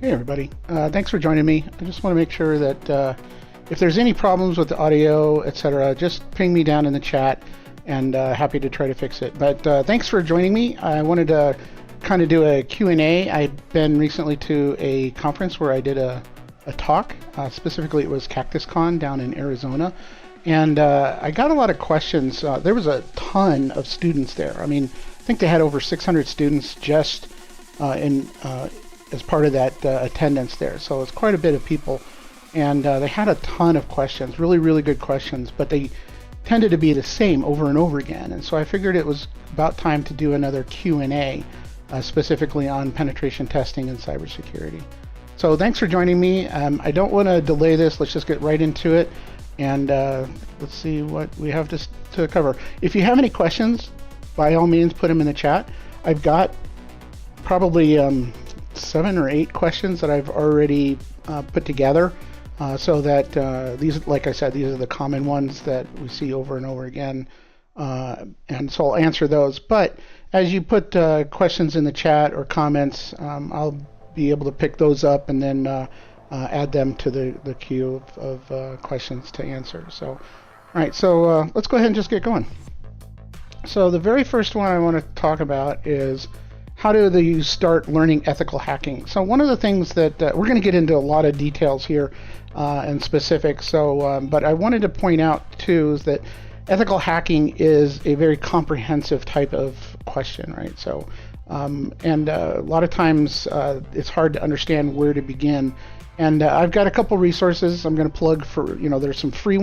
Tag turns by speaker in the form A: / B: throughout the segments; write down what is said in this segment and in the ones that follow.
A: Hey everybody, thanks for joining me. I just want to make sure that if there's any problems with the audio, etc., just ping me down in the chat, and happy to try to fix it. But thanks for joining me. I wanted to kind of do a Q&A. I'd been recently to a conference where I did a talk. Specifically, it was CactusCon down in Arizona. And I got a lot of questions. There was a ton of students there. I mean, I think they had over 600 students just as part of that attendance there. So it's quite a bit of people. And they had a ton of questions, really, really good questions, but they tended to be the same over and over again. And so I figured it was about time to do another Q&A, specifically on penetration testing and cybersecurity. So thanks for joining me. I don't want to delay this. Let's just get right into it. And let's see what we have to cover. If you have any questions, by all means, put them in the chat. I've got probably 7 or 8 questions that I've already put together, so that these, like I said, these are the common ones that we see over and over again, and so I'll answer those. But as you put questions in the chat or comments, I'll be able to pick those up and then add them to the queue of questions to answer. So, all right, so let's go ahead and just get going. So the very first one I want to talk about is how do you start learning ethical hacking? So one of the things that we're going to get into a lot of details here and specifics. So, but I wanted to point out too is that ethical hacking is a very comprehensive type of question, right? So, and a lot of times it's hard to understand where to begin. And I've got a couple resources I'm going to plug for. There's some free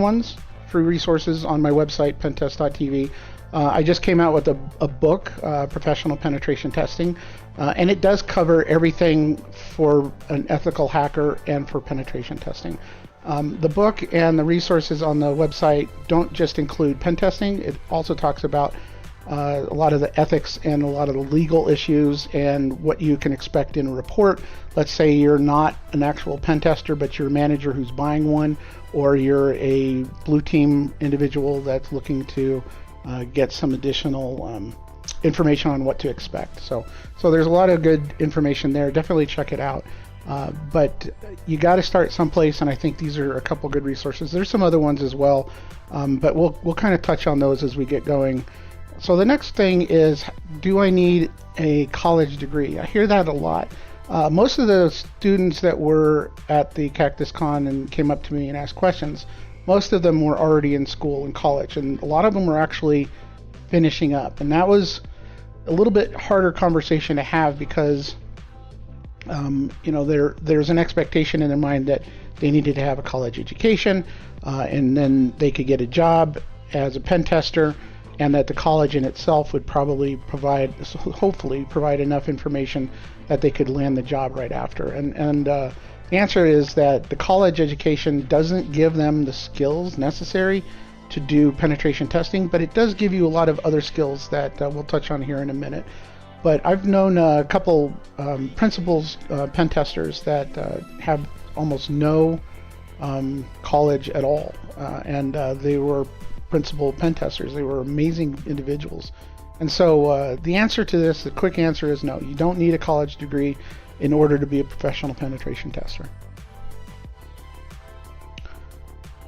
A: resources on my website, Pentest TV. I just came out with a book, Professional Penetration Testing, and it does cover everything for an ethical hacker and for penetration testing. The book and the resources on the website don't just include pen testing. It also talks about a lot of the ethics and a lot of the legal issues and what you can expect in a report. Let's say you're not an actual pen tester, but you're a manager who's buying one, or you're a blue team individual that's looking to get some additional information on what to expect. So there's a lot of good information there. Definitely check it out. But you got to start someplace, and I think these are a couple good resources. There's some other ones as well, but we'll kind of touch on those as we get going. So the next thing is, do I need a college degree? I hear that a lot. Most of the students that were at the CactusCon and came up to me and asked questions, most of them were already in school and college, and a lot of them were actually finishing up. And that was a little bit harder conversation to have because, there's an expectation in their mind that they needed to have a college education, and then they could get a job as a pen tester, and that the college in itself would probably hopefully provide enough information that they could land the job right after. And the answer is that the college education doesn't give them the skills necessary to do penetration testing, but it does give you a lot of other skills that we'll touch on here in a minute. But I've known a couple principals pen testers that have almost no college at all, and they were principal pen testers. They were amazing individuals. And so the answer to this, the quick answer is no. You don't need a college degree in order to be a professional penetration tester.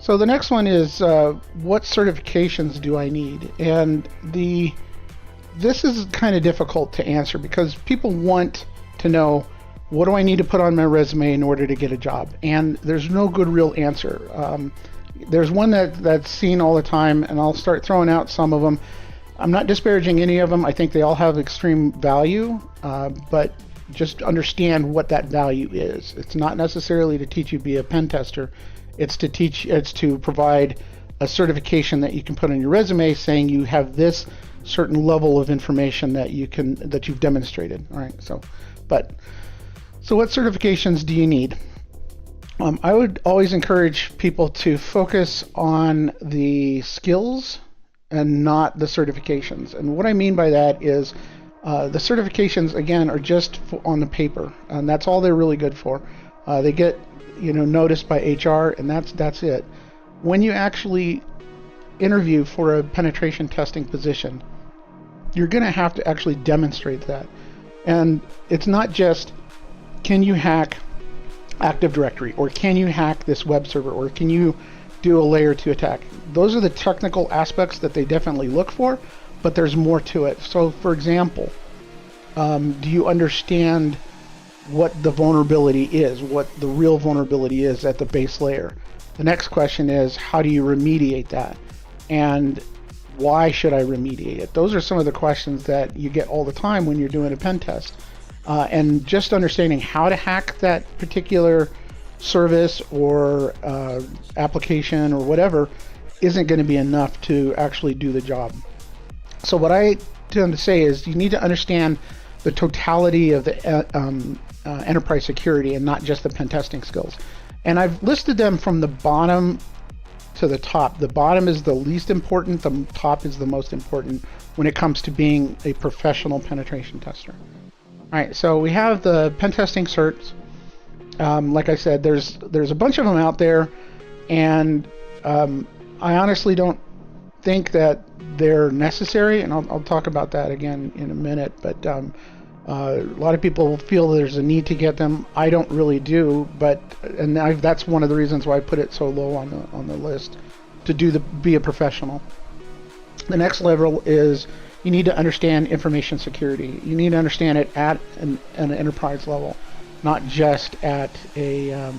A: So the next one is what certifications do I need? And this is kind of difficult to answer because people want to know, what do I need to put on my resume in order to get a job? And there's no good real answer. There's one that's seen all the time, and I'll start throwing out some of them. I'm not disparaging any of them. I think they all have extreme value, but just understand what that value is. It's not necessarily to teach you to be a pen tester. It's to provide a certification that you can put on your resume saying you have this certain level of information that you've demonstrated. All right. So what certifications do you need? I would always encourage people to focus on the skills and not the certifications. And what I mean by that is the certifications, again, are just on the paper, and that's all they're really good for. They get noticed by HR, and that's it. When you actually interview for a penetration testing position, you're going to have to actually demonstrate that. And it's not just, can you hack Active Directory, or can you hack this web server, or can you do a layer 2 attack? Those are the technical aspects that they definitely look for, but there's more to it. So for example, do you understand what the vulnerability is, what the real vulnerability is at the base layer? The next question is, how do you remediate that? And why should I remediate it? Those are some of the questions that you get all the time when you're doing a pen test. And just understanding how to hack that particular service or application or whatever isn't going to be enough to actually do the job. So what I tend to say is you need to understand the totality of the enterprise security and not just the pen testing skills. And I've listed them from the bottom to the top. The bottom is the least important, the top is the most important when it comes to being a professional penetration tester. All right, so we have the pen testing certs. Like I said, there's a bunch of them out there, and I honestly don't think that they're necessary, and I'll talk about that again in a minute. But a lot of people feel there's a need to get them. I don't really do, and that's one of the reasons why I put it so low on the list, to be a professional. The next level is you need to understand information security. You need to understand it at an enterprise level, not just at a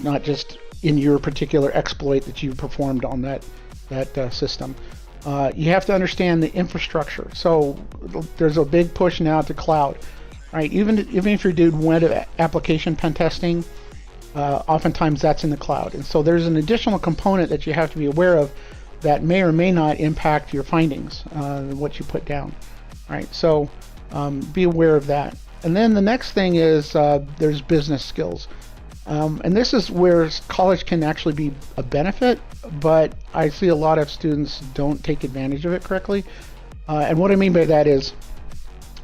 A: not just in your particular exploit that you've performed on that system. You have to understand the infrastructure. So there's a big push now to cloud, right? Even if you're doing web application pen testing, oftentimes that's in the cloud. And so there's an additional component that you have to be aware of that may or may not impact your findings, what you put down, right? So be aware of that. And then the next thing is there's business skills. And this is where college can actually be a benefit, but I see a lot of students don't take advantage of it correctly. And what I mean by that is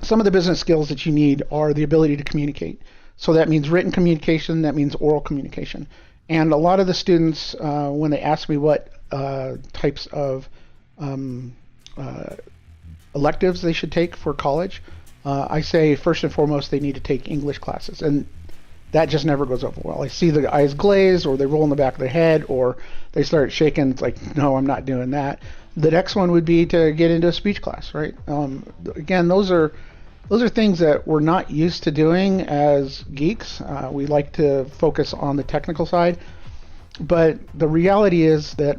A: some of the business skills that you need are the ability to communicate. So that means written communication, that means oral communication. And a lot of the students, when they ask me what types of electives they should take for college, I say first and foremost they need to take English classes, and that just never goes over well. I see the eyes glaze, or they roll in the back of their head, or they start shaking. It's like, no, I'm not doing that. The next one would be to get into a speech class, right? Again, those are things that we're not used to doing as geeks. We like to focus on the technical side, but the reality is that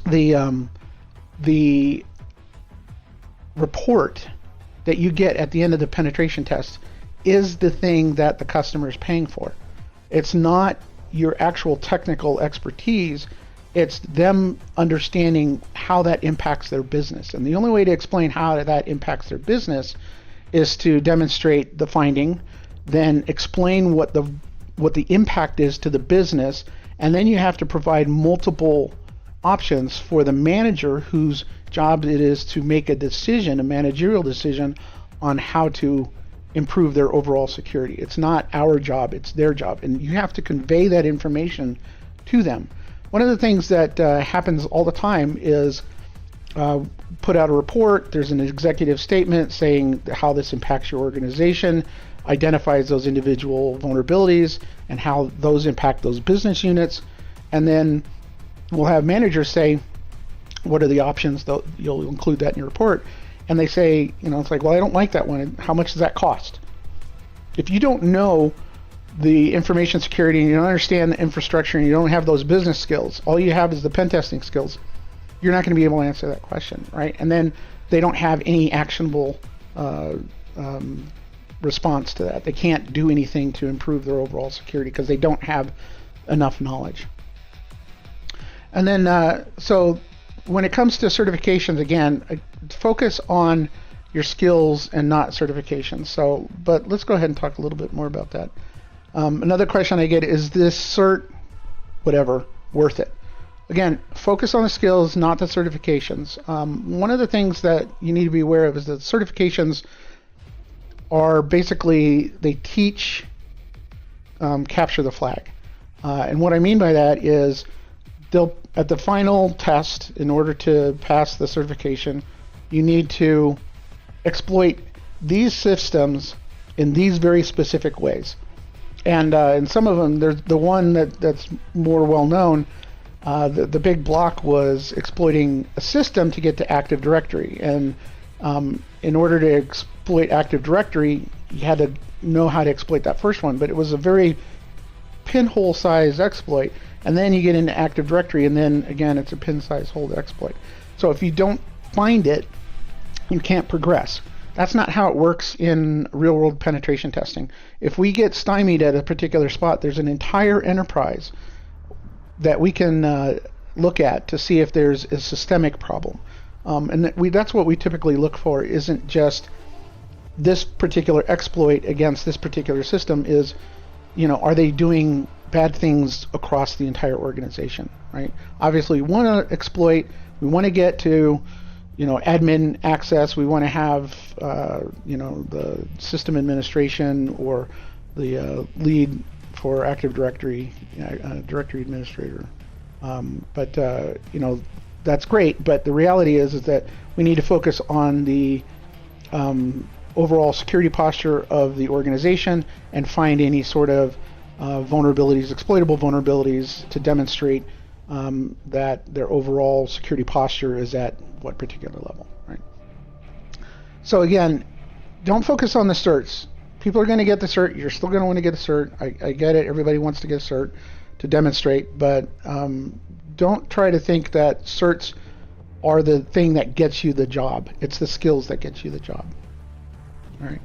A: the report that you get at the end of the penetration test is the thing that the customer is paying for. It's not your actual technical expertise, it's them understanding how that impacts their business. And the only way to explain how that impacts their business is to demonstrate the finding, then explain what the impact is to the business, and then you have to provide multiple options for the manager whose job it is to make a decision, a managerial decision on how to improve their overall security. It's not our job, it's their job, and you have to convey that information to them. One of the things that happens all the time is put out a report, there's an executive statement saying how this impacts your organization, identifies those individual vulnerabilities and how those impact those business units, and then we'll have managers say, what are the options? You'll include that in your report. And they say, it's like, well, I don't like that one. How much does that cost? If you don't know the information security and you don't understand the infrastructure and you don't have those business skills, all you have is the pen testing skills, you're not going to be able to answer that question, right? And then they don't have any actionable response to that. They can't do anything to improve their overall security because they don't have enough knowledge. And then, so when it comes to certifications, again, focus on your skills and not certifications. So, but let's go ahead and talk a little bit more about that. Another question I get is this cert, whatever, worth it? Again, focus on the skills, not the certifications. One of the things that you need to be aware of is that certifications are basically, they teach capture the flag. And what I mean by that is they'll, at the final test, in order to pass the certification, you need to exploit these systems in these very specific ways. And some of them, there's the one that's more well known. The big block was exploiting a system to get to Active Directory, and in order to exploit Active Directory, you had to know how to exploit that first one, but it was a very pinhole size exploit, and then you get into Active Directory, and then again it's a pin size hole exploit. So if you don't find it, you can't progress. That's not how it works in real world penetration testing. If we get stymied at a particular spot, there's an entire enterprise that we can look at to see if there's a systemic problem. And that's what we typically look for, isn't just this particular exploit against this particular system, is, are they doing bad things across the entire organization, right? Obviously, we want to exploit, we want to get to, admin access, we want to have, the system administration or the lead for Active Directory, directory administrator. But that's great, but the reality is that we need to focus on the overall security posture of the organization and find any sort of vulnerabilities, exploitable vulnerabilities, to demonstrate that their overall security posture is at what particular level, right? So again, don't focus on the certs. People are going to get the cert. You're still going to want to get a cert. I get it. Everybody wants to get a cert to demonstrate, but don't try to think that certs are the thing that gets you the job. It's the skills that get you the job. All right.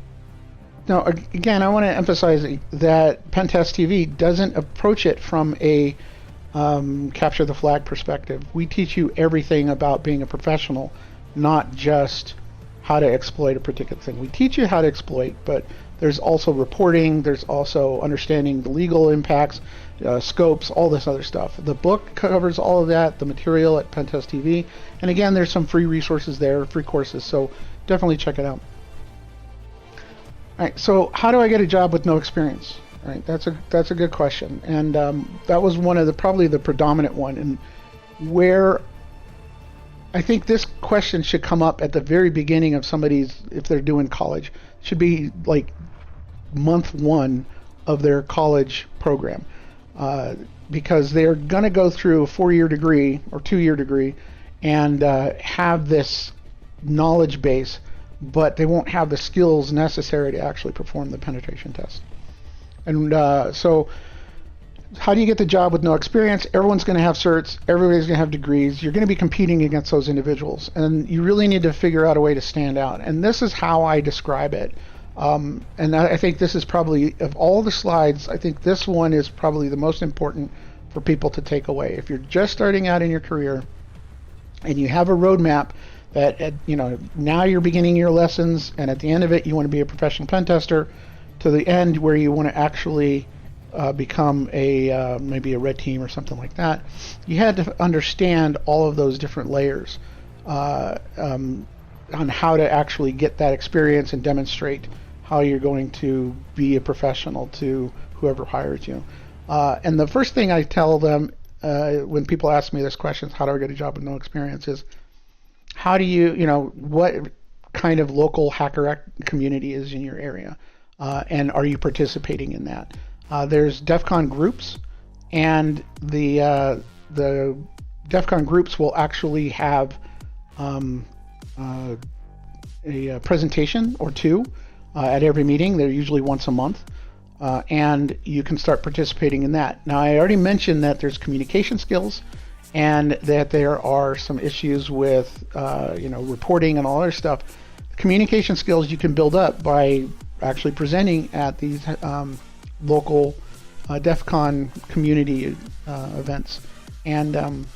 A: Now, again, I want to emphasize that Pentest TV doesn't approach it from a capture the flag perspective. We teach you everything about being a professional, not just how to exploit a particular thing. We teach you how to exploit, but there's also reporting, there's also understanding the legal impacts, scopes, all this other stuff. The book covers all of that, the material at Pentest TV, and again, there's some free resources there, free courses, so definitely check it out. All right, so how do I get a job with no experience? All right, that's a good question, and that was one of probably the predominant one, and where I think this question should come up at the very beginning of somebody's, if they're doing college, should be like month 1 of their college program, because they're going to go through a 4-year degree or 2-year degree and have this knowledge base, but they won't have the skills necessary to actually perform the penetration test. And so how do you get the job with no experience? Everyone's going to have certs, everybody's going to have degrees, you're going to be competing against those individuals, and you really need to figure out a way to stand out. And this is how I describe it. And I think this is probably, of all the slides, I think this one is probably the most important for people to take away. If you're just starting out in your career and you have a roadmap that, now you're beginning your lessons, and at the end of it you want to be a professional pen tester, to the end where you want to actually become maybe a red team or something like that, you had to understand all of those different layers on how to actually get that experience and demonstrate how you're going to be a professional to whoever hires you. And the first thing I tell them when people ask me this question, how do I get a job with no experience, is how do you, what kind of local hacker community is in your area? And are you participating in that? There's DEF CON groups, and the DEF CON groups will actually have a presentation or two at every meeting. They're usually once a month, and you can start participating in that. Now, I already mentioned that there's communication skills, and that there are some issues with reporting and all other stuff. Communication skills you can build up by actually presenting at these local DEF CON community events, and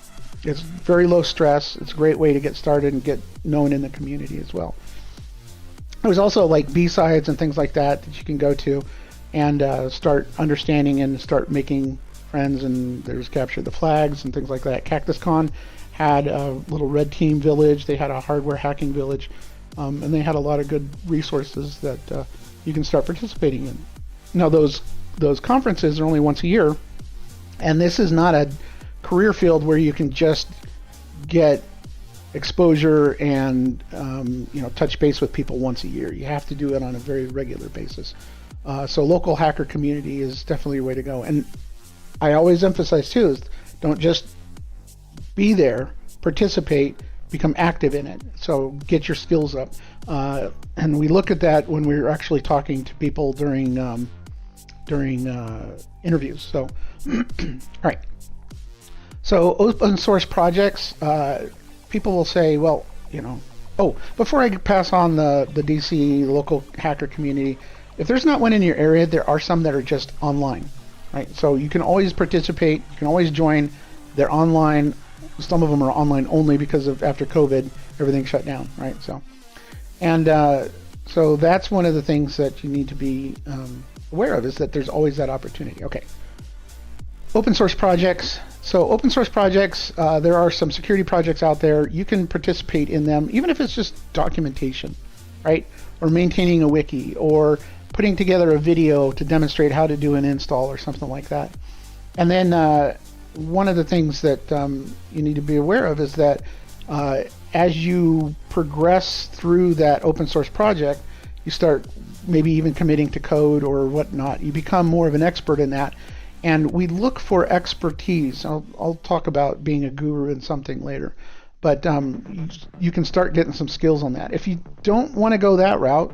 A: it's very low stress. It's a great way to get started and get known in the community as well. There's also like B-sides and things like that you can go to and start understanding and start making friends, and there's Capture the Flags and things like that. CactusCon had a little red team village, they had a hardware hacking village, and they had a lot of good resources that you can start participating in. Now those conferences are only once a year, and this is not a career field where you can just get exposure and touch base with people once a year. You have to do it on a very regular basis. So local hacker community is definitely a way to go. And I always emphasize too is don't just be there, participate, become active in it. So get your skills up. And we look at that when we're actually talking to people during interviews. So, all right. So open source projects, people will say, well, oh, before I pass on the DC local hacker community, if there's not one in your area, there are some that are just online, right? So you can always participate, you can always join. They're online. Some of them are online only because of after COVID, everything shut down, right? So, and so that's one of the things that you need to be aware of, is that there's always that opportunity. Okay. Open source projects. So open source projects, there are some security projects out there. You can participate in them, even if it's just documentation, right? Or maintaining a wiki, or putting together a video to demonstrate how to do an install or something like that. And then one of the things that you need to be aware of is that as you progress through that open source project, you start maybe even committing to code or whatnot. You become more of an expert in that. And we look for expertise. I'll talk about being a guru in something later. But you can start getting some skills on that. If you don't want to go that route,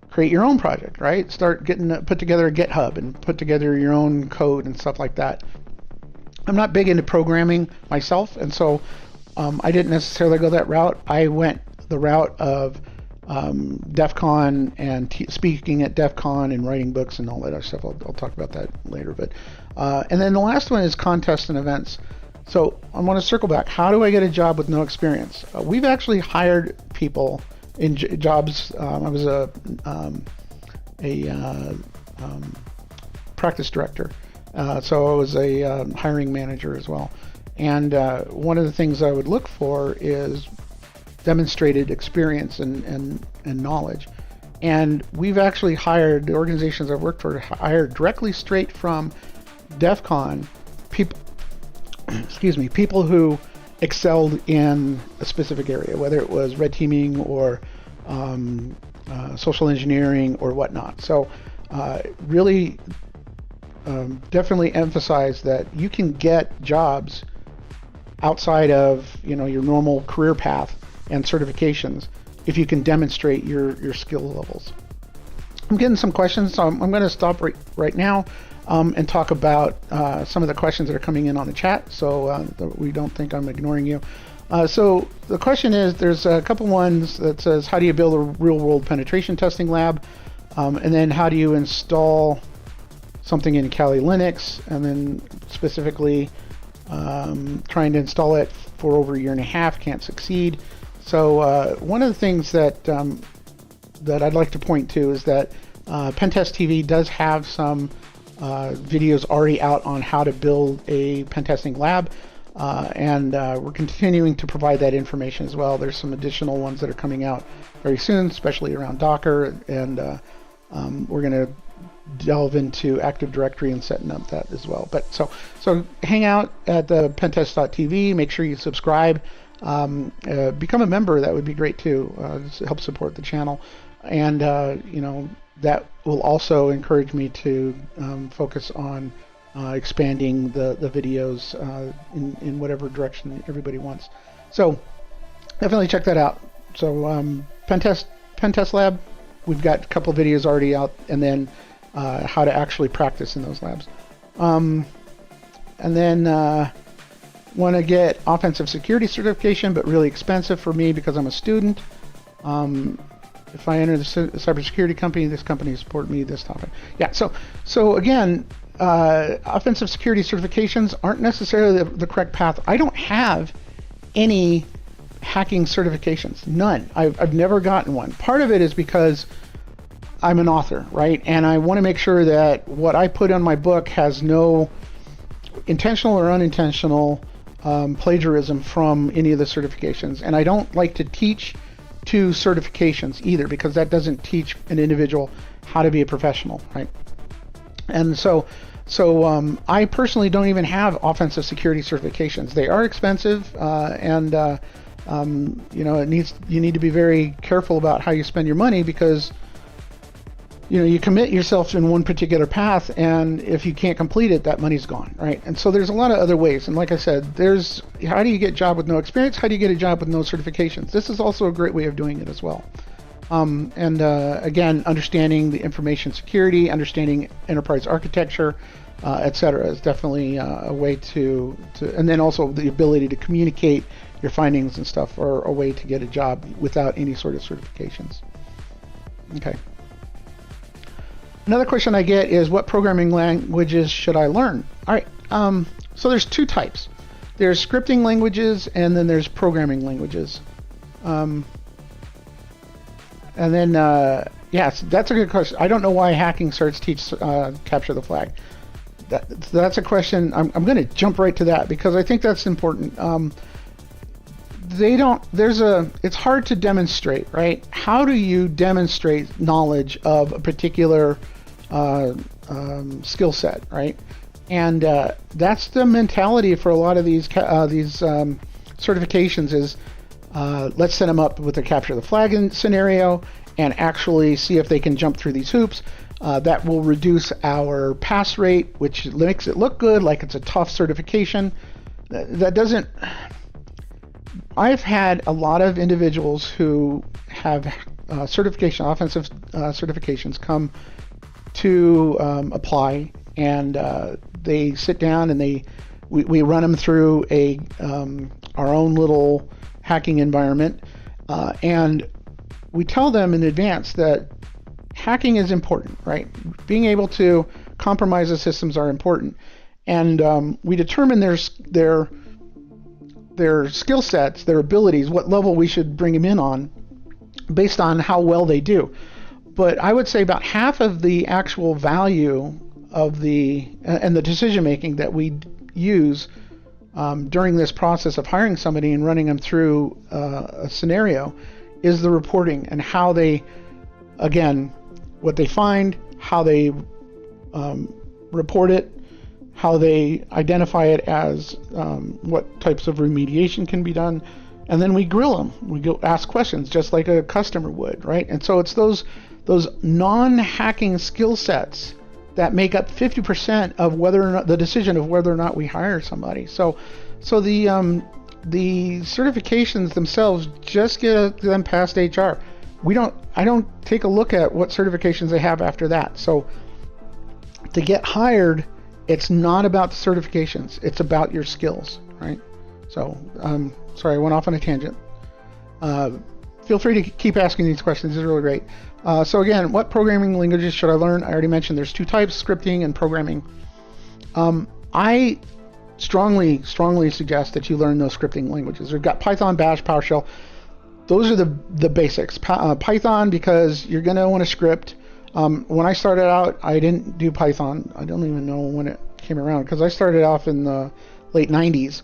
A: create your own project, right? Start put together a GitHub and put together your own code and stuff like that. I'm not big into programming myself, and so I didn't necessarily go that route. I went the route of DEF CON and speaking at DEF CON and writing books and all that other stuff. I'll talk about that later. But and then the last one is contests and events. So I want to circle back. How do I get a job with no experience? We've actually hired people in jobs. I was a practice director, so I was a hiring manager as well. And one of the things I would look for is demonstrated experience and knowledge. And we've actually hired, the organizations I've worked for, hired directly straight from DEF CON people, people who excelled in a specific area, whether it was red teaming or social engineering or whatnot. So really definitely emphasize that you can get jobs outside of your normal career path and certifications if you can demonstrate your skill levels. I'm getting some questions, so I'm going to stop right now and talk about some of the questions that are coming in on the chat, so we don't think I'm ignoring you. So the question is, there's a couple ones that says, how do you build a real-world penetration testing lab? And then how do you install something in Kali Linux? And then specifically trying to install it for over a year and a half, can't succeed. So one of the things that I'd like to point to is that Pentest TV does have some videos already out on how to build a pen testing lab, and we're continuing to provide that information as well. There's some additional ones that are coming out very soon, especially around Docker, and we're going to delve into Active Directory and setting up that as well. But so hang out at the pentest.tv, make sure you subscribe, become a member. That would be great too. Help support the channel, and that will also encourage me to focus on expanding the videos in whatever direction everybody wants. So definitely check that out. So Pentest Lab, we've got a couple videos already out, and then how to actually practice in those labs. And then want to get offensive security certification, but really expensive for me because I'm a student. If I enter the cybersecurity company, this company support me, this topic. Yeah, so again, offensive security certifications aren't necessarily the correct path. I don't have any hacking certifications, none. I've never gotten one. Part of it is because I'm an author, right? And I want to make sure that what I put on my book has no intentional or unintentional plagiarism from any of the certifications. And I don't like to teach to certifications either, because that doesn't teach an individual how to be a professional, right? And so I personally don't even have offensive security certifications. They are expensive, and you need to be very careful about how you spend your money, because you commit yourself in one particular path, and if you can't complete it, that money's gone, right? And so there's a lot of other ways. And like I said, there's how do you get a job with no experience? How do you get a job with no certifications? This is also a great way of doing it as well. Again, understanding the information security, understanding enterprise architecture, etc., is definitely a way to, and then also the ability to communicate your findings and stuff are a way to get a job without any sort of certifications. Okay. Another question I get is, what programming languages should I learn? All right. So there's two types. There's scripting languages, and then there's programming languages. And then, yes, that's a good question. I don't know why hacking certs teach capture the flag. That's a question. I'm going to jump right to that because I think that's important. It's hard to demonstrate, right? How do you demonstrate knowledge of a particular skill set, right? And that's the mentality for a lot of these certifications is, let's set them up with a capture the flag scenario and actually see if they can jump through these hoops. That will reduce our pass rate, which makes it look good, like it's a tough certification. That doesn't... I've had a lot of individuals who have offensive certifications come to apply, and they sit down and we run them through our own little hacking environment, and we tell them in advance that hacking is important, right? Being able to compromise the systems are important, and we determine their skill sets, their abilities, what level we should bring them in on based on how well they do. But I would say about half of the actual value of the decision making that we use during this process of hiring somebody and running them through a scenario is the reporting and how they, again, what they find, how they report it, how they identify it as what types of remediation can be done, and then we grill them. We go ask questions just like a customer would, right? And so it's those non-hacking skill sets that make up 50% of whether or not the decision of whether or not we hire somebody. So the certifications themselves just get them past HR. I don't take a look at what certifications they have after that. So to get hired, it's not about the certifications. It's about your skills, right? So, sorry, I went off on a tangent. Feel free to keep asking these questions. It's really great. So again, what programming languages should I learn? I already mentioned there's two types, scripting and programming. I strongly suggest that you learn those scripting languages. We've got Python, Bash, PowerShell. Those are the basics. Python, because you're going to want to script. When I started out, I didn't do Python. I don't even know when it came around because I started off in the late 90s,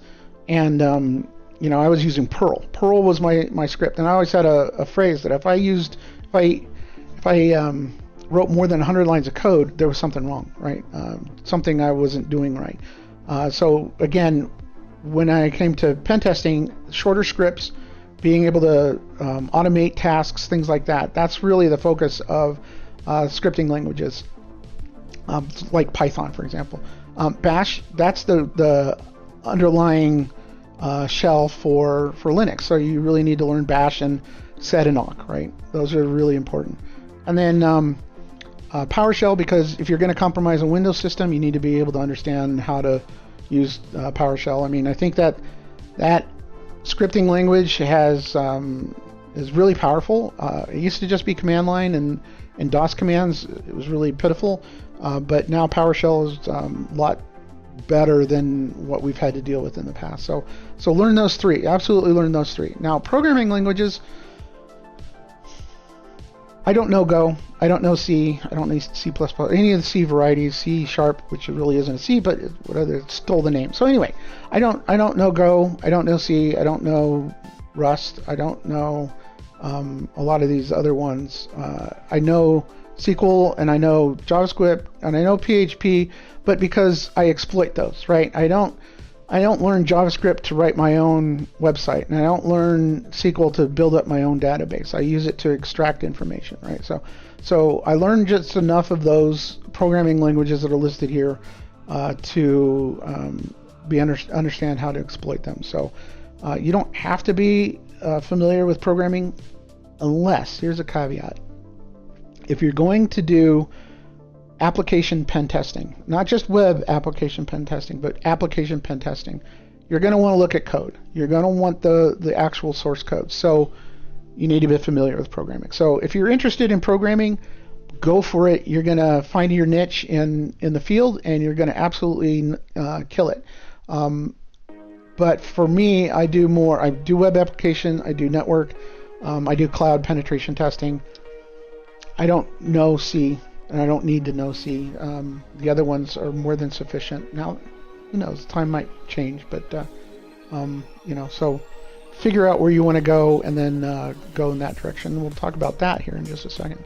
A: and I was using Perl. Perl was my script, and I always had a phrase that if I wrote more than 100 lines of code, there was something wrong, right? Something I wasn't doing right. So again, when I came to pen testing, shorter scripts, being able to automate tasks, things like that, that's really the focus of scripting languages, like Python, for example. Bash, that's the underlying shell for Linux. So you really need to learn Bash and sed and awk, right? Those are really important. And then PowerShell, because if you're going to compromise a Windows system, you need to be able to understand how to use PowerShell. I mean, I think that scripting language is really powerful. It used to just be command line and DOS commands. It was really pitiful, but now PowerShell is a lot better than what we've had to deal with in the past. So learn those three. Absolutely learn those three. Now, programming languages, I don't know Go, I don't know C, I don't know C++, any of the C varieties, C#, which really isn't a C, but it stole the name. So anyway, I don't know Go, I don't know C, I don't know Rust, I don't know a lot of these other ones. I know SQL and I know JavaScript and I know PHP, but because I exploit those, right? I don't learn JavaScript to write my own website, and I don't learn SQL to build up my own database. I use it to extract information, right? So I learned just enough of those programming languages that are listed here to understand how to exploit them. So you don't have to be familiar with programming unless, here's a caveat, if you're going to do application pen testing, not just web application pen testing, but application pen testing, you're going to want to look at code. You're going to want the actual source code. So you need to be familiar with programming. So if you're interested in programming, go for it. You're going to find your niche in the field, and you're going to absolutely kill it. But for me, I do web application, I do network, I do cloud penetration testing. I don't know C, and I don't need to know C. The other ones are more than sufficient. Now, who knows, time might change, but so figure out where you want to go, and then go in that direction. We'll talk about that here in just a second.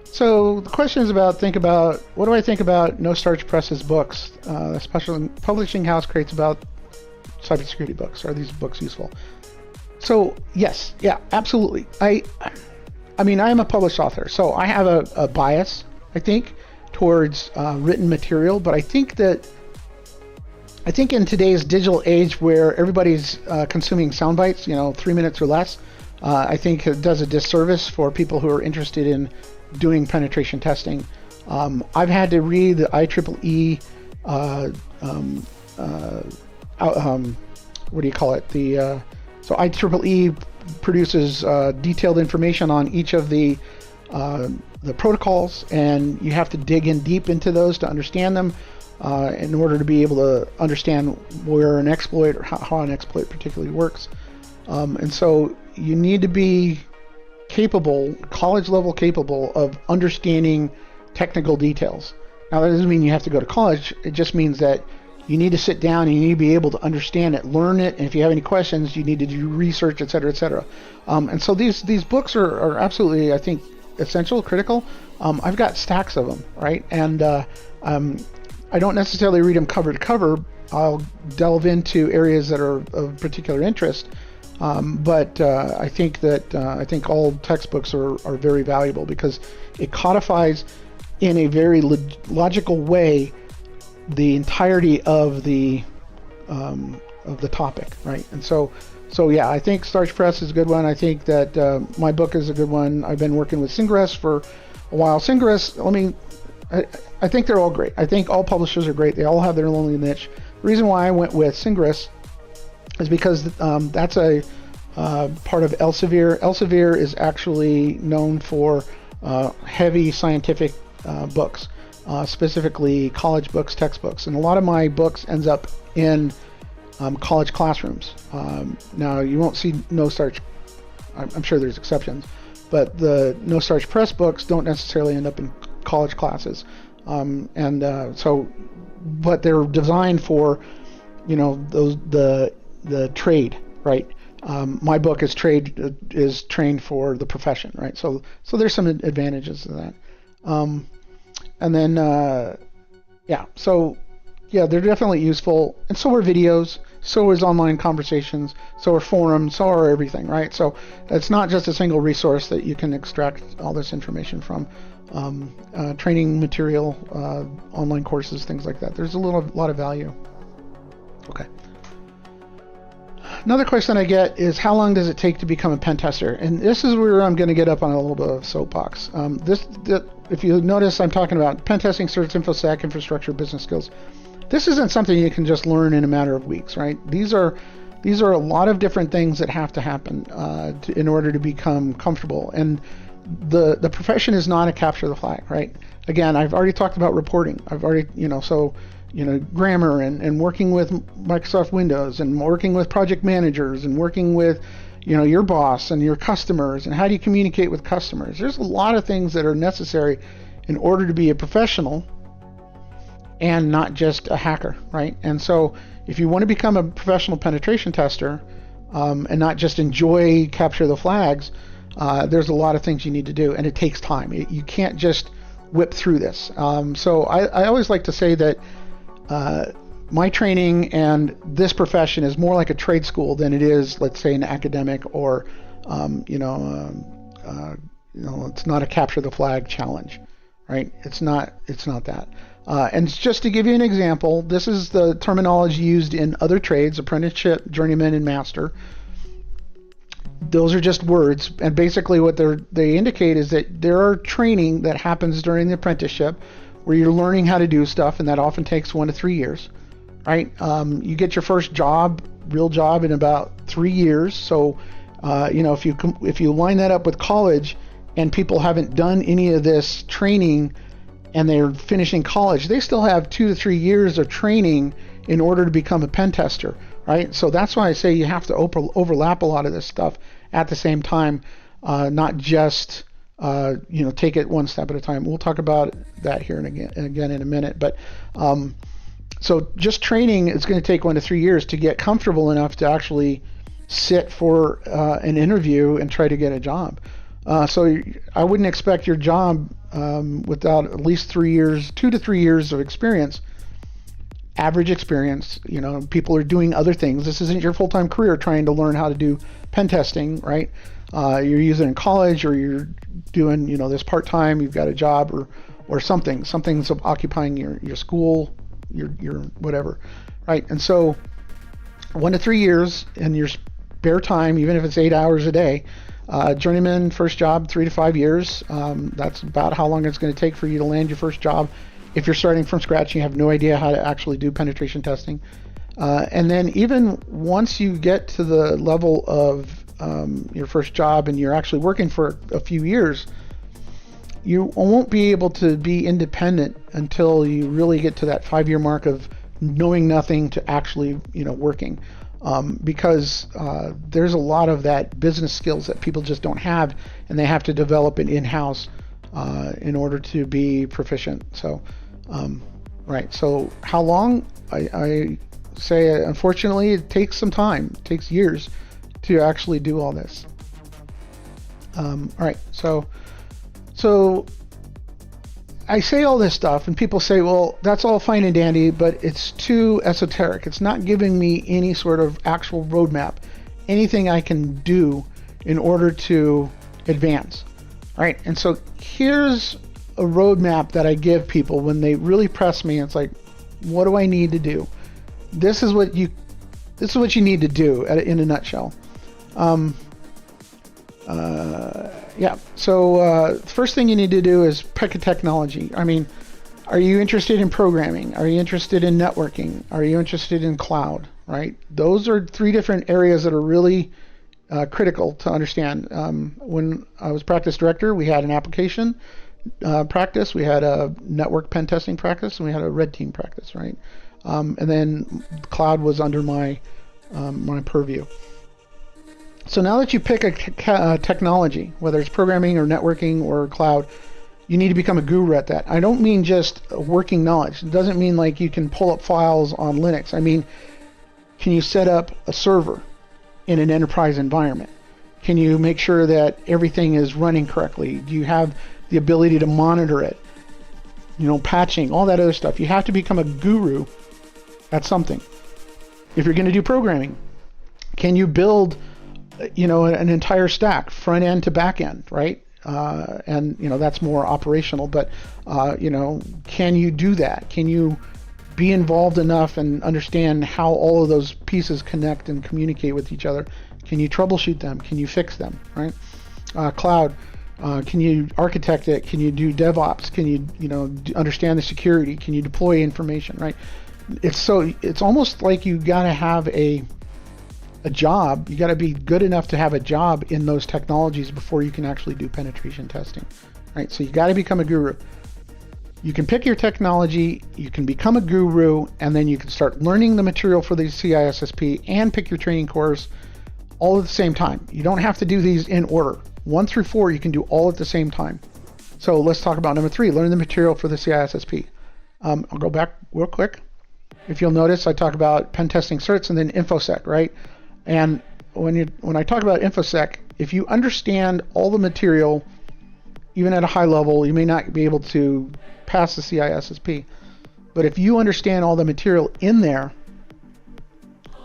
A: So the question is what do I think about No Starch Press's books? A special publishing house creates about cybersecurity books. Are these books useful? So yes, yeah, absolutely. I mean, I am a published author, so I have a bias, I think, towards written material, but I think in today's digital age where everybody's consuming sound bites, 3 minutes or less, I think it does a disservice for people who are interested in doing penetration testing. I've had to read the IEEE, what do you call it? So IEEE produces detailed information on each of the protocols, and you have to dig in deep into those to understand them in order to be able to understand where an exploit or how an exploit particularly works. And so you need to be college level capable of understanding technical details. Now that doesn't mean you have to go to college. It just means that you need to sit down and you need to be able to understand it, learn it, and if you have any questions, you need to do research, etc., etc. And so these books are absolutely, I think, essential, critical. I've got stacks of them, right? And I don't necessarily read them cover to cover. I'll delve into areas that are of particular interest. But I think all textbooks are very valuable because it codifies in a very logical way the entirety of the topic, right? And so yeah, I think Starch Press is a good one. I think that my book is a good one. I've been working with Syngress for a while. Syngress, I think they're all great. I think all publishers are great. They all have their own niche. The reason why I went with Syngress is because that's a part of Elsevier. Elsevier is actually known for heavy scientific books, specifically college books, textbooks, and a lot of my books ends up in college classrooms. Now you won't see No Starch. I'm sure there's exceptions, but the No Starch Press books don't necessarily end up in college classes, but they're designed for the trade, right? My book is trained for the profession, right? So there's some advantages to that. They're definitely useful, and so are videos, so is online conversations, so are forums, so are everything, right? So it's not just a single resource that you can extract all this information from. Training material, online courses, things like that. There's a lot of value. Okay. Another question I get is, how long does it take to become a pen tester? And this is where I'm going to get up on a little bit of soapbox. If you notice, I'm talking about pen testing, certs, infosec, infrastructure, business skills. This isn't something you can just learn in a matter of weeks, right? These are a lot of different things that have to happen in order to become comfortable. And the profession is not a capture the flag, right? Again, I've already talked about reporting. I've already, grammar and working with Microsoft Windows and working with project managers and working with, your boss and your customers, and how do you communicate with customers. There's a lot of things that are necessary in order to be a professional and not just a hacker, right? And so if you want to become a professional penetration tester and not just enjoy capture the flags, there's a lot of things you need to do, and it takes time. You can't just whip through this. So I always like to say that my training and this profession is more like a trade school than it is, let's say, an academic or it's not a capture the flag challenge, right? It's not that. And just to give you an example, this is the terminology used in other trades: apprenticeship, journeyman, and master. Those are just words, and basically what they indicate is that there are training that happens during the apprenticeship where you're learning how to do stuff, and that often takes 1 to 3 years, right? You get your first job, real job, in about 3 years. So, if you line that up with college, and people haven't done any of this training, and they're finishing college, they still have 2 to 3 years of training in order to become a pen tester, right? So that's why I say you have to overlap a lot of this stuff at the same time, not just take it one step at a time. We'll talk about that here and again in a minute. But so just training is going to take 1 to 3 years to get comfortable enough to actually sit for an interview and try to get a job. So I wouldn't expect your job without at least 3 years, 2 to 3 years of experience, average experience. People are doing other things. This isn't your full-time career trying to learn how to do pen testing, right? You're using in college, or you're doing, this part-time, you've got a job or something's occupying your school, your whatever, right? And so 1 to 3 years in your spare time, even if it's 8 hours a day. Journeyman, first job, 3 to 5 years. That's about how long it's going to take for you to land your first job if you're starting from scratch and you have no idea how to actually do penetration testing. And then even once you get to the level of your first job and you're actually working for a few years, you won't be able to be independent until you really get to that 5-year mark of knowing nothing to actually working. Because there's a lot of that business skills that people just don't have, and they have to develop it in-house in order to be proficient. So, right. So how long? I say, unfortunately, it takes some time. It takes years to actually do all this. All right. So I say all this stuff, and people say, well, that's all fine and dandy, but it's too esoteric. It's not giving me any sort of actual roadmap, anything I can do in order to advance, right? And so here's a roadmap that I give people when they really press me. It's like, what do I need to do? This is what you need to do in a nutshell. So first thing you need to do is pick a technology. I mean, are you interested in programming? Are you interested in networking? Are you interested in cloud, right? Those are 3 different areas that are really critical to understand. When I was practice director, we had an application practice, we had a network pen testing practice, and we had a red team practice, right? And then cloud was under my purview. So now that you pick a technology, whether it's programming or networking or cloud, you need to become a guru at that. I don't mean just working knowledge. It doesn't mean like you can pull up files on Linux. I mean, can you set up a server in an enterprise environment? Can you make sure that everything is running correctly? Do you have the ability to monitor it? Patching, all that other stuff. You have to become a guru at something. If you're going to do programming, can you build an entire stack, front end to back end, right? And that's more operational, but can you do that? Can you be involved enough and understand how all of those pieces connect and communicate with each other? Can you troubleshoot them? Can you fix them, right? Cloud, can you architect it? Can you do DevOps? Can you understand the security? Can you deploy information, right? It's almost like you got to have a job. You got to be good enough to have a job in those technologies before you can actually do penetration testing, right? So you got to become a guru. You can pick your technology, you can become a guru, and then you can start learning the material for the CISSP and pick your training course all at the same time. You don't have to do these in order. 1 through 4 you can do all at the same time. So let's talk about number 3, learn the material for the CISSP. I'll go back real quick. If you'll notice, I talk about pen testing certs and then InfoSec, right? And when I talk about InfoSec, if you understand all the material, even at a high level, you may not be able to pass the CISSP. But if you understand all the material in there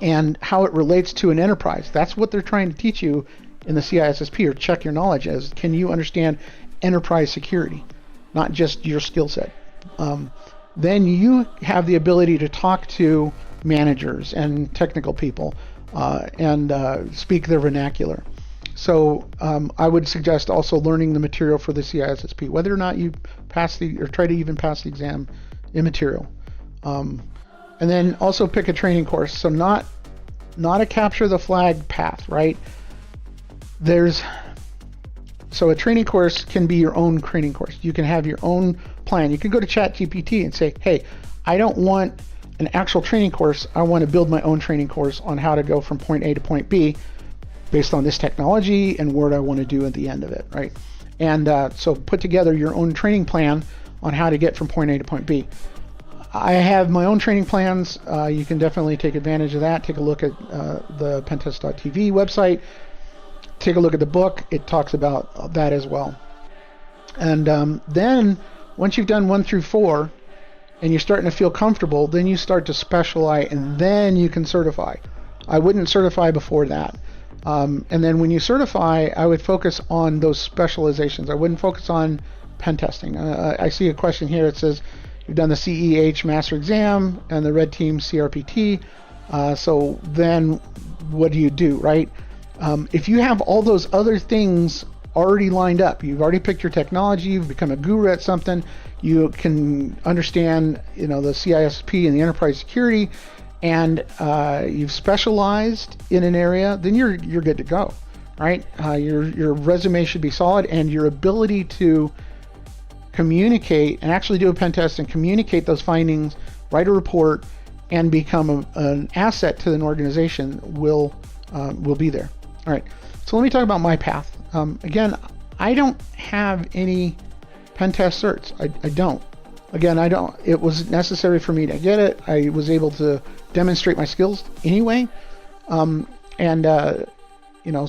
A: and how it relates to an enterprise, that's what they're trying to teach you in the CISSP or check your knowledge as, can you understand enterprise security, not just your skill set? Then you have the ability to talk to managers and technical people and speak their vernacular. So I would suggest also learning the material for the CISSP, whether or not you pass or try to even pass the exam immaterial. And then also pick a training course. So not a capture the flag path, right? So a training course can be your own training course. You can have your own plan. You can go to ChatGPT and say, hey, I don't want an actual training course. I want to build my own training course on how to go from point A to point B based on this technology and what I want to do at the end of it, right? And so put together your own training plan on how to get from point A to point B. I have my own training plans. You can definitely take advantage of that. Take a look at the Pentest.tv website. Take a look at the book. It talks about that as well. And then once you've done 1 through 4 and you're starting to feel comfortable, then you start to specialize and then you can certify. I wouldn't certify before that. And then when you certify, I would focus on those specializations. I wouldn't focus on pen testing. I see a question here. It says you've done the CEH Master Exam and the Red Team CRPT. So then what do you do, right? If you have all those other things already lined up, you've already picked your technology, you've become a guru at something, you can understand, the CISP and the enterprise security, and you've specialized in an area, then you're good to go, right? Your resume should be solid, and your ability to communicate and actually do a pen test and communicate those findings, write a report, and become an asset to an organization will be there. All right, so let me talk about my path. Again, I don't have any pen test certs. I don't. Again, I don't. It was necessary for me to get it. I was able to demonstrate my skills anyway. So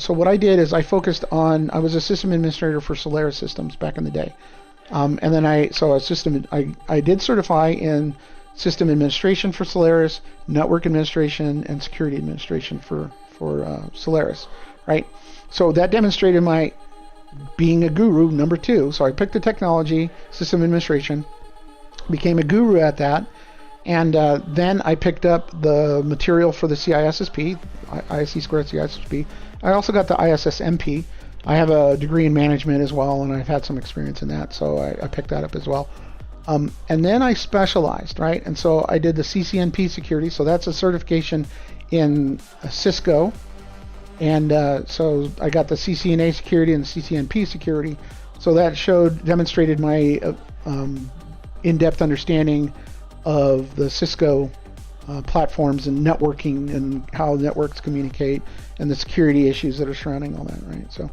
A: what I did is I focused on. I was a system administrator for Solaris Systems back in the day, and then I did certify in system administration for Solaris, network administration, and security administration for Solaris, right? So that demonstrated my being a guru, number 2. So I picked the technology, system administration, became a guru at that, and then I picked up the material for the CISSP, ISC squared CISSP. I also got the ISSMP. I have a degree in management as well, and I've had some experience in that, so I picked that up as well. And then I specialized, right? And so I did the CCNP security, so that's a certification in Cisco, and so I got the CCNA security and the CCNP security. So that demonstrated my in-depth understanding of the Cisco platforms and networking and how networks communicate and the security issues that are surrounding all that, right? So,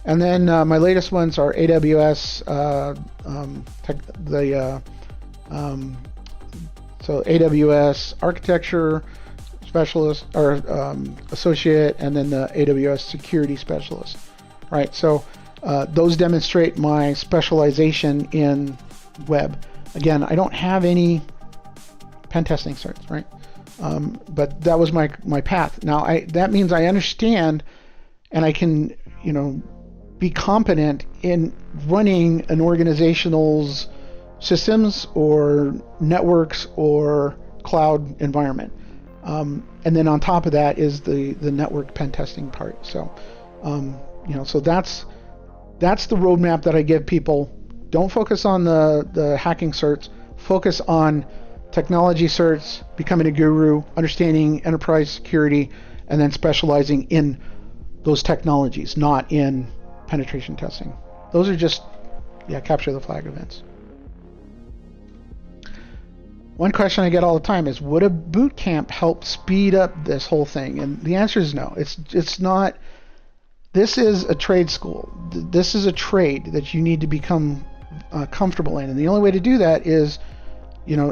A: and then my latest ones are AWS, so AWS architecture specialist or associate, and then the AWS security specialist, right? So those demonstrate my specialization in web. Again, I don't have any pen testing certs, right? But that was my path. Now that means I understand and I can, be competent in running an organization's systems or networks or cloud environment. And then on top of that is the network pen testing part. So, so that's the roadmap that I give people. Don't focus on the hacking certs. Focus on technology certs, becoming a guru, understanding enterprise security, and then specializing in those technologies, not in penetration testing. Those are just, capture the flag events. One question I get all the time is, would a boot camp help speed up this whole thing? And the answer is no. It's not. This is a trade school. This is a trade that you need to become comfortable in, and the only way to do that is,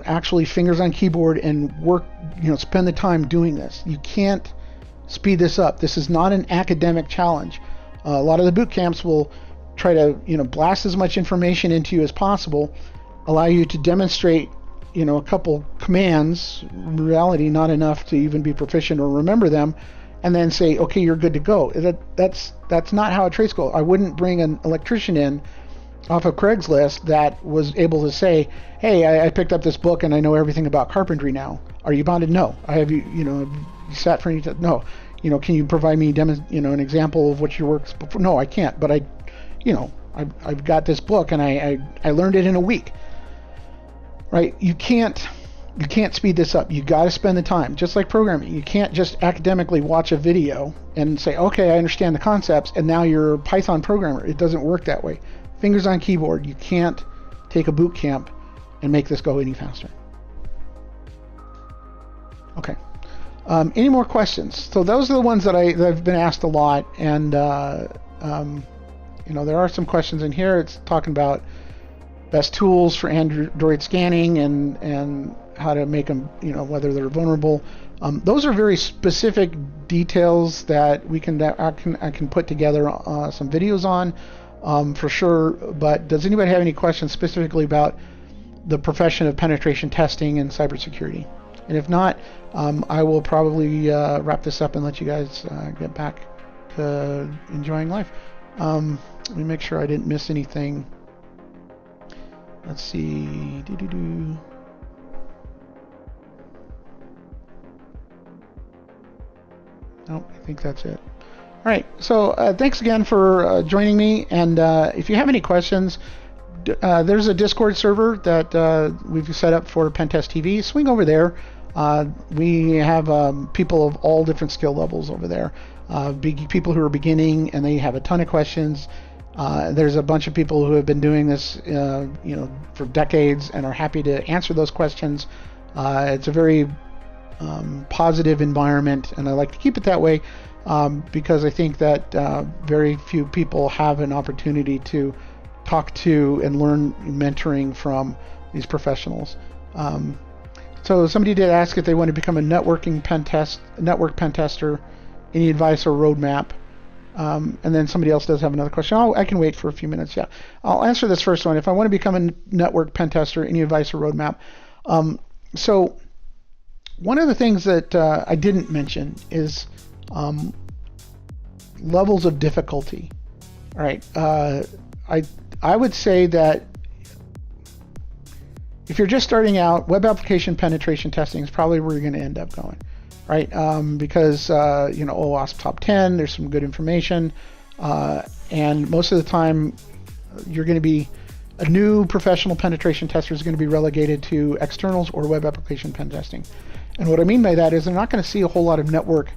A: actually fingers on keyboard and work. Spend the time doing this. You can't speed this up. This is not an academic challenge. A lot of the boot camps will try to, blast as much information into you as possible, allow you to demonstrate a couple commands, in reality not enough to even be proficient or remember them, and then say, okay, you're good to go. That's not how a trace goes. I wouldn't bring an electrician in off of Craigslist that was able to say, hey, I picked up this book and I know everything about carpentry now. Are you bonded? No. I have you sat for any time? No. Can you provide me an example of what your work's before? No, I can't. But I've got this book and I learned it in a week. Right? You can't speed this up. You got to spend the time. Just like programming, you can't just academically watch a video and say, okay, I understand the concepts, and now you're a Python programmer. It doesn't work that way. Fingers on keyboard. You can't take a boot camp and make this go any faster. Okay. Any more questions? So those are the ones that I've been asked a lot, and there are some questions in here. It's talking about best tools for Android scanning and how to make them, whether they're vulnerable. Those are very specific details that I can put together some videos on for sure. But does anybody have any questions specifically about the profession of penetration testing and cybersecurity? And if not, I will probably wrap this up and let you guys get back to enjoying life. Let me make sure I didn't miss anything. Let's see. Nope, I think that's it. All right, so thanks again for joining me. And if you have any questions, there's a Discord server that we've set up for Pentest TV. Swing over there. We have people of all different skill levels over there. People who are beginning and they have a ton of questions. There's a bunch of people who have been doing this, for decades and are happy to answer those questions. It's a very positive environment, and I like to keep it that way because I think that very few people have an opportunity to talk to and learn mentoring from these professionals. So somebody did ask if they want to become a network pen tester, any advice or roadmap. And then somebody else does have another question. I can wait for a few minutes. Yeah, I'll answer this first one. If I want to become a network pen tester, any advice or roadmap? So one of the things that I didn't mention is levels of difficulty. All right, I would say that if you're just starting out, web application penetration testing is probably where you're going to end up going. Right, because OWASP top 10, there's some good information, and most of the time you're going to be a new professional penetration tester is going to be relegated to externals or web application pen testing. And what I mean by that is they're not going to see a whole lot of network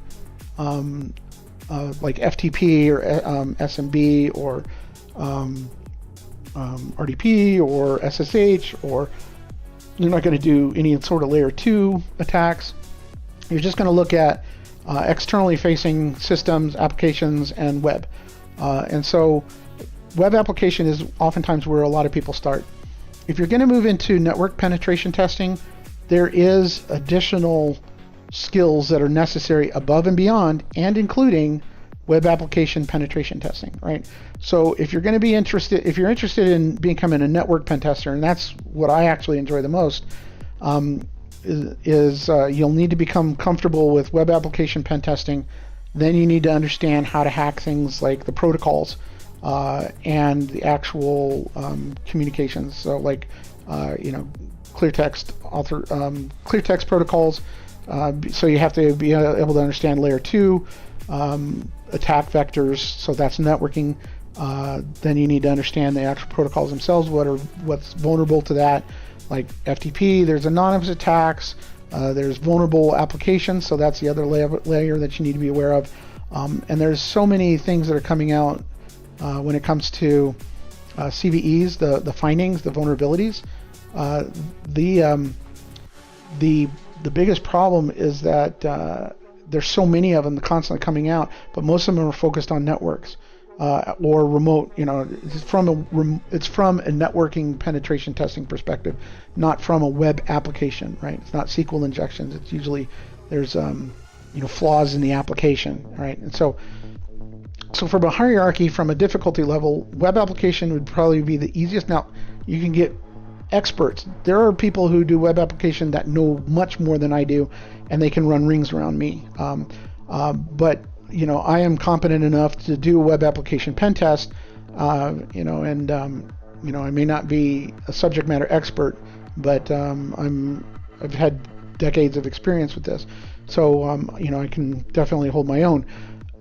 A: like FTP or SMB or RDP or SSH, or you're not going to do any sort of layer 2 attacks. You're just going to look at externally facing systems, applications, and web. And so web application is oftentimes where a lot of people start. If you're going to move into network penetration testing, there is additional skills that are necessary above and beyond, and including web application penetration testing, right? So if you're going to be interested in becoming a network pen tester, and that's what I actually enjoy the most, you'll need to become comfortable with web application pen testing. Then you need to understand how to hack things like the protocols and the actual communications. So like clear text protocols. So you have to be able to understand layer 2 attack vectors. So that's networking. Then you need to understand the actual protocols themselves. What's vulnerable to that? Like FTP, there's anonymous attacks, there's vulnerable applications, so that's the other layer that you need to be aware of. And there's so many things that are coming out when it comes to CVEs, the findings, the vulnerabilities. The biggest problem is that there's so many of them constantly coming out, but most of them are focused on networks. Or remote, it's from a networking penetration testing perspective, not from a web application, right? It's not SQL injections. It's usually there's flaws in the application, right? And so from a hierarchy, from a difficulty level, web application would probably be the easiest. Now you can get experts. There are people who do web application that know much more than I do, and they can run rings around me. But I am competent enough to do a web application pen test. And I may not be a subject matter expert, but I've had decades of experience with this, so I can definitely hold my own.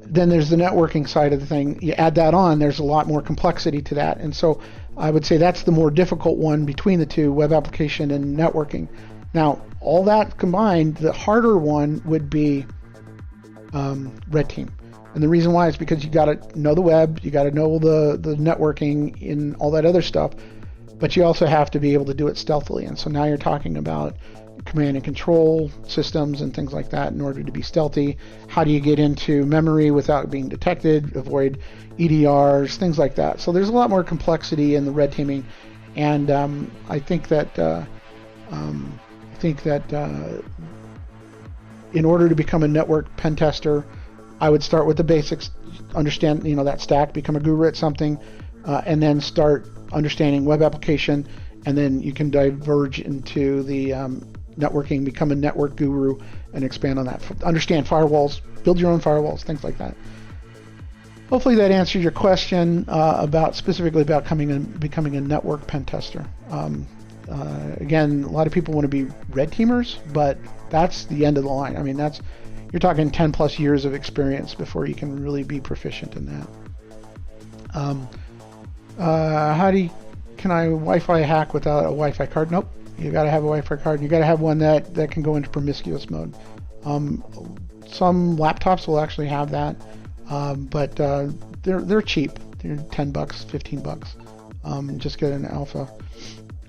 A: Then there's the networking side of the thing. You add that on, there's a lot more complexity to that, and so I would say that's the more difficult one between the two, web application and networking. Now, all that combined, the harder one would be red team. And the reason why is because you got to know the web, you got to know the networking and all that other stuff, but you also have to be able to do it stealthily. And so now you're talking about command and control systems and things like that in order to be stealthy. How do you get into memory without being detected, avoid EDRs, things like that. So there's a lot more complexity in the red teaming, and I think that in order to become a network pen tester, I would start with the basics, understand that stack, become a guru at something, and then start understanding web application, and then you can diverge into the networking, become a network guru, and expand on that. Understand firewalls, build your own firewalls, things like that. Hopefully that answers your question specifically about becoming a network pen tester. Again, a lot of people want to be red teamers, but that's the end of the line. I mean, you're talking 10 plus years of experience before you can really be proficient in that. Can I Wi-Fi hack without a Wi-Fi card? Nope. You got to have a Wi-Fi card. You got to have one that can go into promiscuous mode. Some laptops will actually have that, but they're cheap. They're $10, $15. Just get an alpha.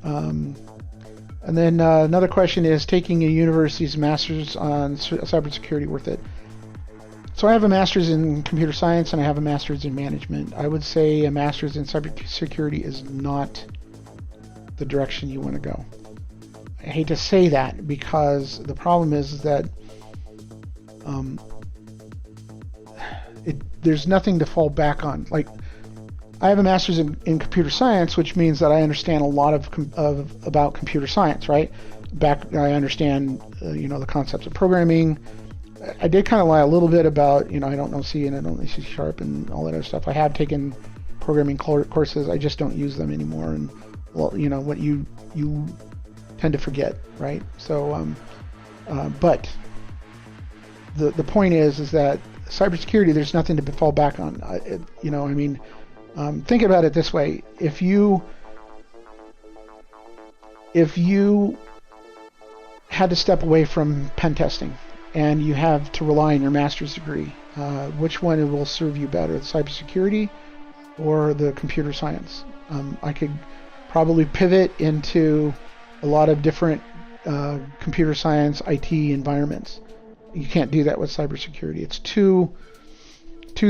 A: And then another question is, taking a university's master's on cybersecurity worth it? So I have a master's in computer science and I have a master's in management. I would say a master's in cybersecurity is not the direction you want to go. I hate to say that, because the problem is that there's nothing to fall back on. Like, I have a master's in computer science, which means that I understand a lot about computer science, right? I understand, the concepts of programming. I did kind of lie a little bit about, I don't know C and I don't know C# and all that other stuff. I have taken programming courses. I just don't use them anymore. And, well, what you tend to forget, right? So, but the point is that cybersecurity, there's nothing to fall back on. Think about it this way: if you had to step away from pen testing and you have to rely on your master's degree, which one will serve you better, the cybersecurity or the computer science? I could probably pivot into a lot of different computer science IT environments. You can't do that with cybersecurity. It's too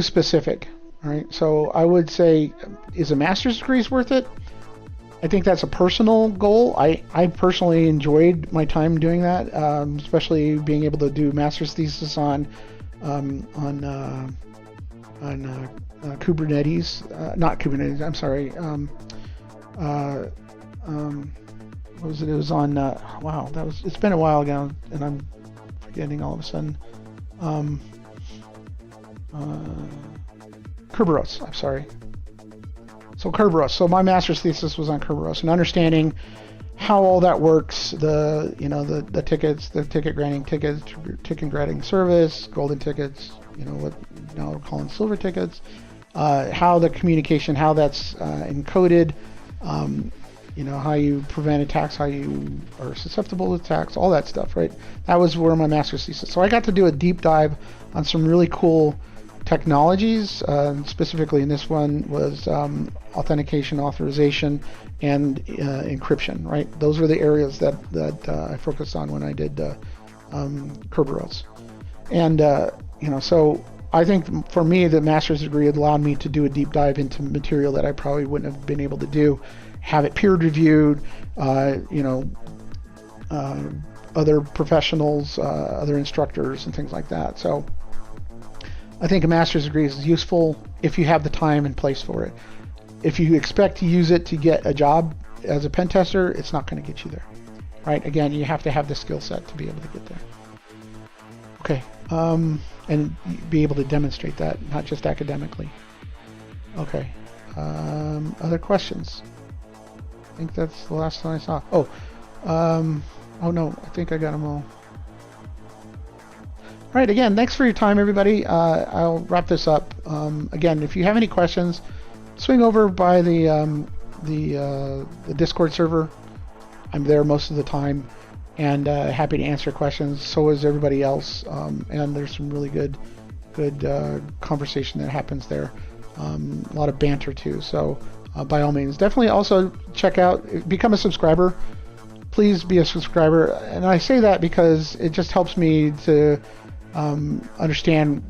A: specific. All right, so I would say, is a master's degree worth it? I think that's a personal goal. I personally enjoyed my time doing that, especially being able to do master's thesis on Kubernetes, not Kubernetes. I'm sorry. What was it? It was on. Wow, it's been a while ago, and I'm forgetting all of a sudden. Kerberos, I'm sorry. So Kerberos. So my master's thesis was on Kerberos and understanding how all that works. The tickets, the ticket granting service, golden tickets. What now we're calling silver tickets. How the communication, how that's encoded. How you prevent attacks, how you are susceptible to attacks, all that stuff, right? That was where my master's thesis. So I got to do a deep dive on some really cool technologies, specifically in this one was authentication, authorization, and encryption, right? Those were the areas that I focused on when I did Kerberos. And, so I think for me, the master's degree had allowed me to do a deep dive into material that I probably wouldn't have been able to do, have it peer reviewed, other professionals, other instructors, and things like that. So I think a master's degree is useful if you have the time and place for it. If you expect to use it to get a job as a pen tester, it's not going to get you there, right? Again, you have to have the skill set to be able to get there. Okay. And be able to demonstrate that, not just academically. Okay. Other questions? I think that's the last one I saw. Oh, oh no, I think I got them all. All right, again, thanks for your time, everybody. I'll wrap this up. Again, if you have any questions, swing over by the Discord server. I'm there most of the time, and happy to answer questions. So is everybody else, and there's some really good conversation that happens there. A lot of banter too. So by all means, definitely also check out, become a subscriber. Please be a subscriber, and I say that because it just helps me to understand,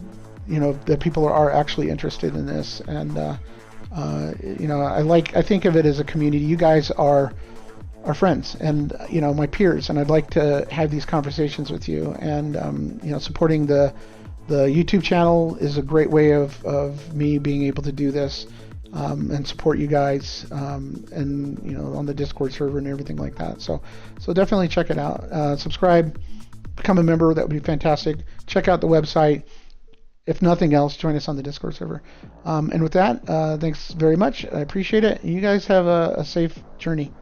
A: that people are actually interested in this, and I think of it as a community. You guys are friends and my peers, and I'd like to have these conversations with you. And supporting the YouTube channel is a great way of me being able to do this, and support you guys, and on the Discord server and everything like that. So definitely check it out. Subscribe, become a member. That would be fantastic. Check out the website. If nothing else, join us on the Discord server. And with that, thanks very much. I appreciate it. You guys have a safe journey.